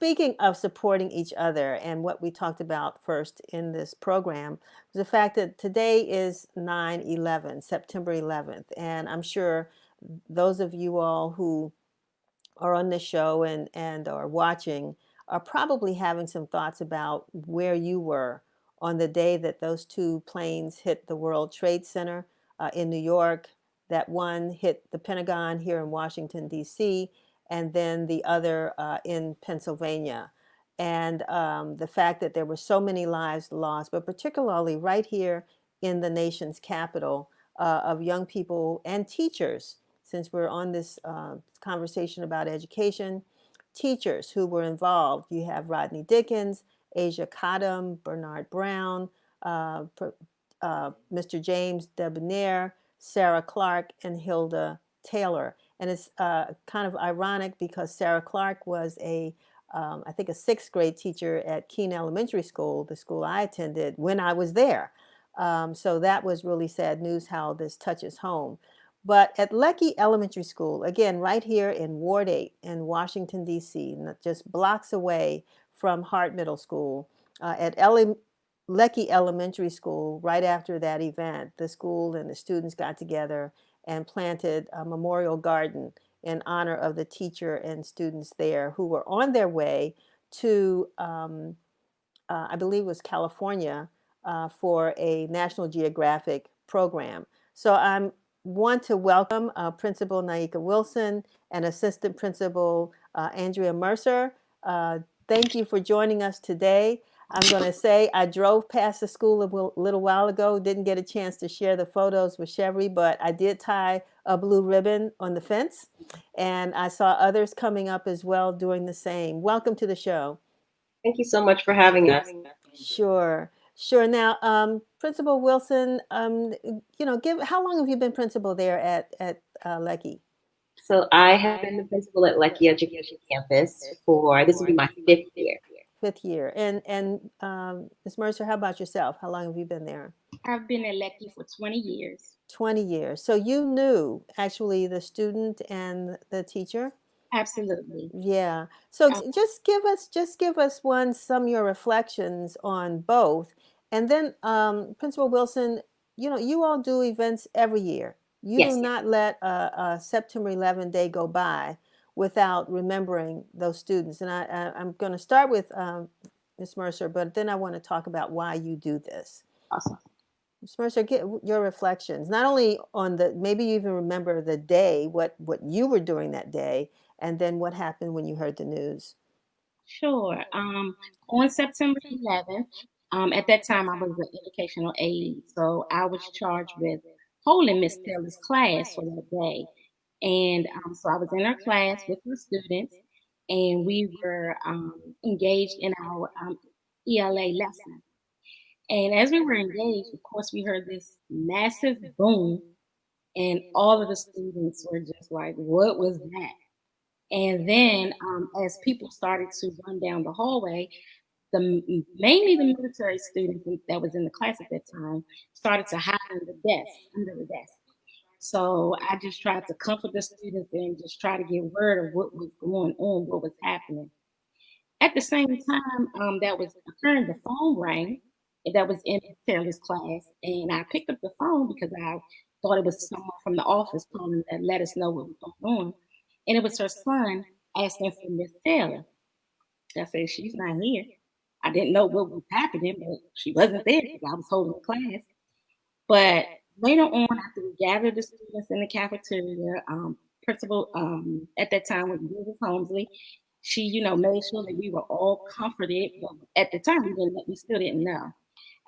speaking of supporting each other, and what we talked about first in this program was the fact that today is 9/11, September 11th. And I'm sure those of you all who are on this show and are watching are probably having some thoughts about where you were on the day that those two planes hit the World Trade Center in New York. That one hit the Pentagon here in Washington, D.C., and then the other in Pennsylvania. And the fact that there were so many lives lost, but particularly right here in the nation's capital, of young people and teachers, since we're on this conversation about education, teachers who were involved. You have Rodney Dickens, Asia Kadam, Bernard Brown, Mr. James Debonair, Sarah Clark, and Hilda Taylor. And it's kind of ironic because Sarah Clark was I think a sixth grade teacher at Keene Elementary School, the school I attended, when I was there. So that was really sad news how this touches home. But at Leckie Elementary School, again, right here in Ward 8 in Washington, D.C., just blocks away from Hart Middle School, at Leckie Elementary School, right after that event, the school and the students got together and planted a memorial garden in honor of the teacher and students there who were on their way to, I believe it was California, for a National Geographic program. So I want to welcome Principal Niyeka Wilson and Assistant Principal Andrea Mercer. Thank you for joining us today. I'm going to say I drove past the school a little while ago, didn't get a chance to share the photos with Chevy, but I did tie a blue ribbon on the fence, and I saw others coming up as well doing the same. Welcome to the show. Thank you so much for having us. Sure, sure. Now, Principal Wilson, how long have you been principal there at Leckie? So I have been the principal at Leckie Education Campus for this will be my 5th year. Fifth year. And Ms. Mercer, how about yourself? How long have you been there? I've been at Leckie for 20 years. 20 years. So you knew actually the student and the teacher? Absolutely. Yeah. So just give us some of your reflections on both. And then Principal Wilson, you all do events every year. You Yes. do not let a September 11 day go by without remembering those students. And I'm going to start with Ms. Mercer, but then I want to talk about why you do this. Awesome. Ms. Mercer, get your reflections, not only on maybe you even remember the day, what you were doing that day, and then what happened when you heard the news. Sure. On September 11th, at that time I was an educational aide, so I was charged with holding Miss Taylor's class for that day. And so I was in her class with her students, and we were engaged in our ELA lesson. And as we were engaged, of course, we heard this massive boom, and all of the students were just like, what was that? And then as people started to run down the hallway, mainly the military students that was in the class at that time started to hide under the desk. So I just tried to comfort the students and just try to get word of what was going on, what was happening. At the same time that was occurring, the phone rang, and that was in Taylor's class, and I picked up the phone because I thought it was someone from the office calling to let us know what was going on, and it was her son asking for Miss Taylor. I said, she's not here. I didn't know what was happening, but she wasn't there because I was holding class. But later on, after we gathered the students in the cafeteria, principal at that time was Mrs. Holmesley. She, made sure that we were all comforted. But at the time, we still didn't know.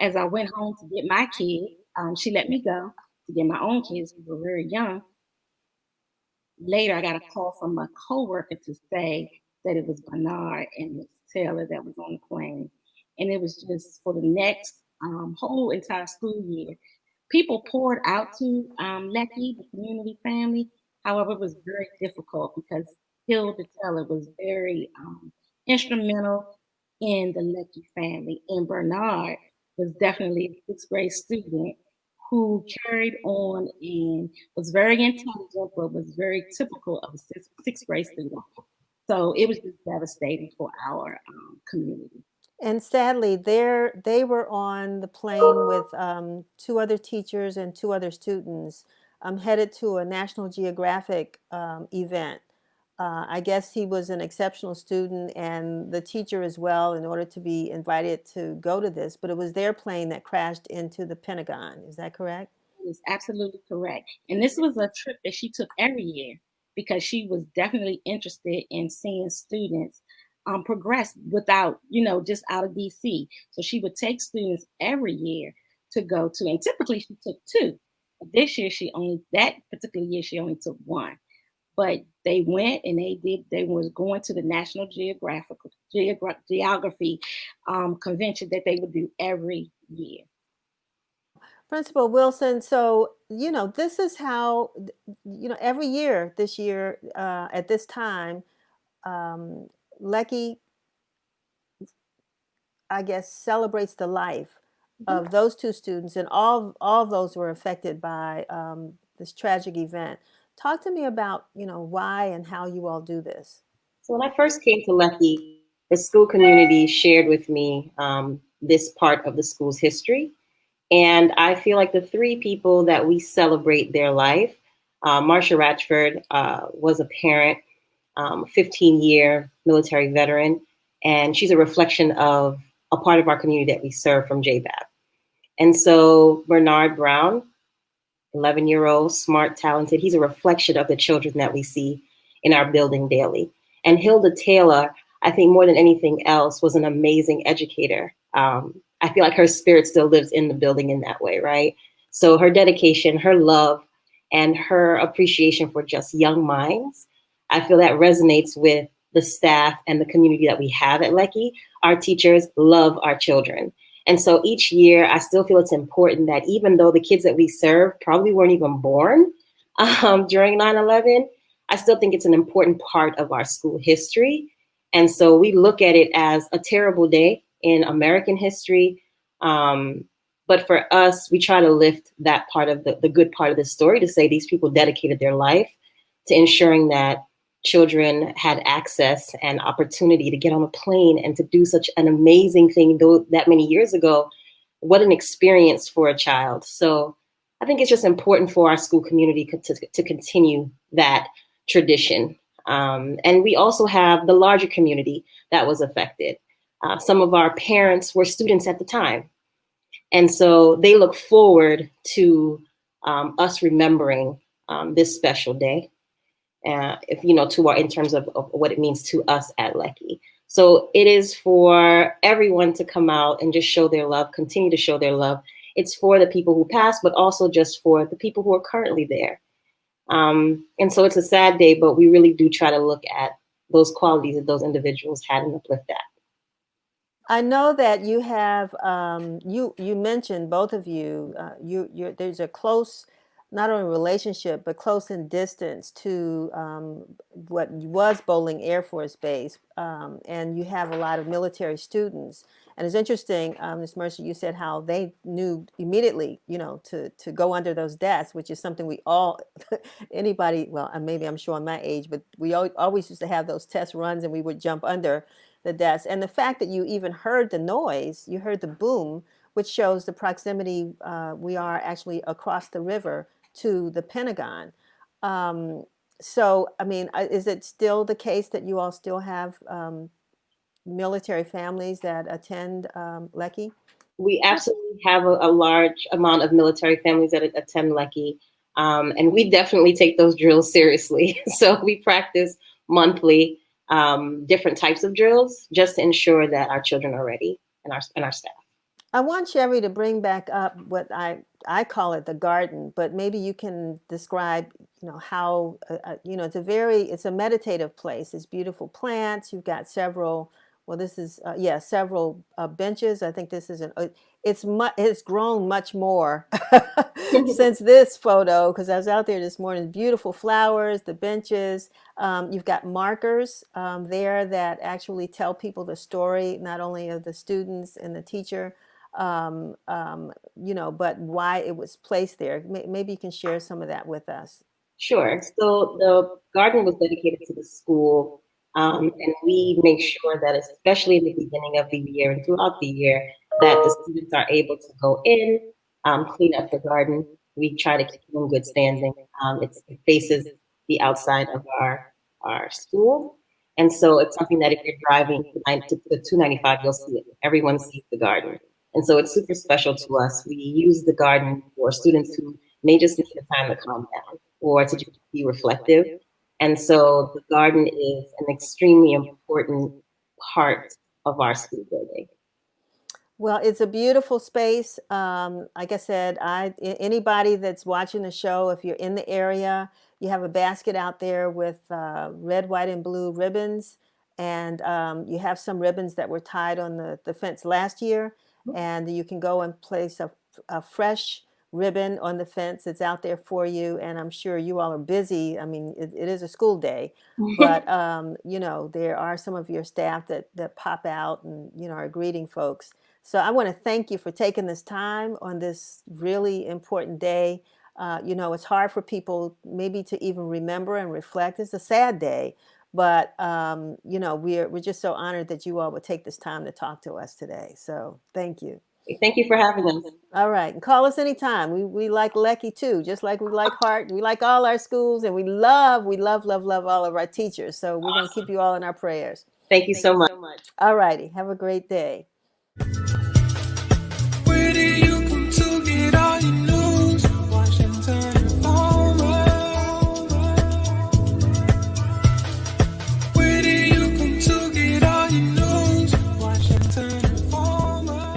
As I went home to get my kids, she let me go to get my own kids who were very young. Later, I got a call from a coworker to say that it was Bernard and Miss Taylor that was on the plane. And it was just for the next whole entire school year. People poured out to Leckie, the community family. However, it was very difficult because Hilda Taylor was very instrumental in the Leckie family. And Bernard was definitely a sixth grade student who carried on and was very intelligent, but was very typical of a sixth grade student. So it was just devastating for our community. And sadly, they were on the plane with two other teachers and two other students, headed to a National Geographic event. I guess he was an exceptional student and the teacher as well, in order to be invited to go to this. But it was their plane that crashed into the Pentagon. Is that correct? Is absolutely correct. And this was a trip that she took every year because she was definitely interested in seeing students progress without, just out of DC. So she would take students every year to go to, and typically she took two. But this year that particular year, she only took one. But they went and they was going to the National Geography convention that they would do every year. Principal Wilson, so, this is how, every year this year, at this time, Lecky, I guess, celebrates the life Mhm. of those two students, and all of those were affected by this tragic event. Talk to me about, why and how you all do this. So when I first came to Lucky, the school community shared with me this part of the school's history. And I feel like the three people that we celebrate their life, Marsha Ratchford was a parent, 15-year military veteran, and she's a reflection of a part of our community that we serve from JBAP. And so Bernard Brown, 11-year-old, smart, talented, he's a reflection of the children that we see in our building daily. And Hilda Taylor, I think more than anything else, was an amazing educator. I feel like her spirit still lives in the building in that way, right? So her dedication, her love, and her appreciation for just young minds, I feel that resonates with the staff and the community that we have at Lecky. Our teachers love our children. And so each year, I still feel it's important that even though the kids that we serve probably weren't even born during 9/11, I still think it's an important part of our school history. And so we look at it as a terrible day in American history. But for us, we try to lift that part of the good part of the story to say these people dedicated their life to ensuring that children had access and opportunity to get on a plane and to do such an amazing thing, though that many years ago. What an experience for a child. So I think it's just important for our school community to continue that tradition. And we also have the larger community that was affected. Some of our parents were students at the time. And so they look forward to us remembering this special day, if to our in terms of what it means to us at Lecky. So it is for everyone to come out and just show their love, continue to show their love. It's for the people who passed, but also just for the people who are currently there. And so it's a sad day, but we really do try to look at those qualities that those individuals had and uplift that. I know that you have you mentioned, both of you, there's a close, not only relationship but close in distance to what was Bowling Air Force Base, and you have a lot of military students. And it's interesting, Ms. Mercer, you said how they knew immediately, to go under those desks, which is something we all, anybody, well, maybe I'm sure on my age, but we always used to have those test runs and we would jump under the desk. And the fact that you even heard the noise, you heard the boom, which shows the proximity, we are actually across the river to the Pentagon. So, I mean, is it still the case that you all still have military families that attend Lecky? We absolutely have a large amount of military families that attend Lecky. And we definitely take those drills seriously. So we practice monthly different types of drills just to ensure that our children are ready and our staff. I want Sherry to bring back up what I call it the garden, but maybe you can describe, how, it's a meditative place. It's beautiful plants. You've got several, well, this is, several benches. I think this is it's grown much more since this photo, because I was out there this morning. Beautiful flowers, the benches. You've got markers there that actually tell people the story, not only of the students and the teacher, but why it was placed there. Maybe you can share some of that with us. Sure. So the garden was dedicated to the school And we make sure that, especially in the beginning of the year and throughout the year, that the students are able to go in, clean up the garden. We try to keep it in good standing. It faces the outside of our school. And so it's something that if you're driving to the 295, you'll see it. Everyone sees the garden. And so it's super special to us. We use the garden for students who may just need the time to calm down or to just be reflective. And so the garden is an extremely important part of our school building. Well, it's a beautiful space. Like I said, anybody that's watching the show, if you're in the area, you have a basket out there with red, white, and blue ribbons, and you have some ribbons that were tied on the fence last year, and you can go and place a fresh ribbon on the fence. It's out there for you, and I'm sure you all are busy. I mean, it is a school day, but you know, there are some of your staff that pop out and, you know, are greeting folks. So I want to thank you for taking this time on this really important day. You know, it's hard for people maybe to even remember and reflect. It's a sad day, but you know, we're just so honored that you all would take this time to talk to us today. So thank you. Thank you for having us. All right, and call us anytime. We like Lecky too, just like we like Hart. We like all our schools, and we love, love all of our teachers. So we're going to keep you all in our prayers. Thank you so much. All righty, have a great day.